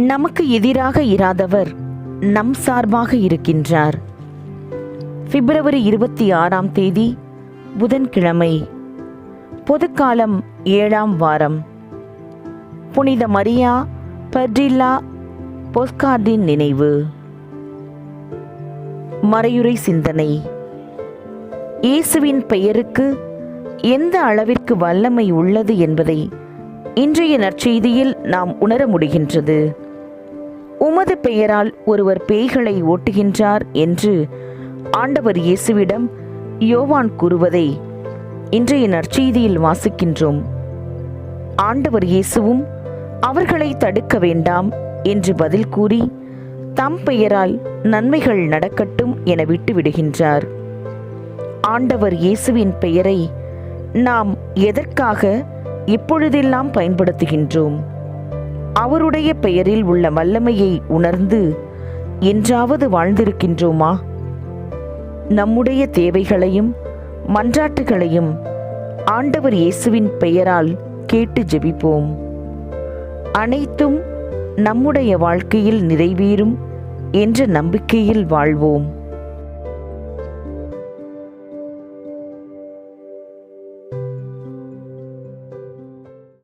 நமக்கு எதிராக இராதவர் நம் சார்பாக இருக்கின்றார். பிப்ரவரி 26ஆம் தேதி புதன்கிழமை, பொதுக்காலம் 7ஆம் வாரம். புனித மரியா பர்டில்லா போஸ்கார்டின் நினைவு. மறையுரை சிந்தனை. இயேசுவின் பெயருக்கு எந்த அளவிற்கு வல்லமை உள்ளது என்பதை இன்றைய நற்செய்தியில் நாம் உணர முடிகின்றது. உமது பெயரால் ஒருவர் பேய்களை ஓட்டுகின்றார் என்று ஆண்டவர் இயேசுவிடம் யோவான் கூறுவதை இன்றைய நற்செய்தியில் வாசிக்கின்றோம். ஆண்டவர் இயேசுவும் அவர்களை தடுக்க வேண்டாம் என்று பதில் கூறி தம் பெயரால் நன்மைகள் நடக்கட்டும் என விட்டுவிடுகின்றார். ஆண்டவர் இயேசுவின் பெயரை நாம் எதற்காக எப்பொழுதெல்லாம் பயன்படுத்துகின்றோம்? அவருடைய பெயரில் உள்ள வல்லமையை உணர்ந்து என்றாவது வாழ்ந்திருக்கின்றோமா? நம்முடைய தேவைகளையும் மன்றாட்டுகளையும் ஆண்டவர் இயேசுவின் பெயரால் கேட்டு ஜெபிப்போம். அனைத்தும் நம்முடைய வாழ்க்கையில் நிறைவேறும் என்ற நம்பிக்கையில் வாழ்வோம்.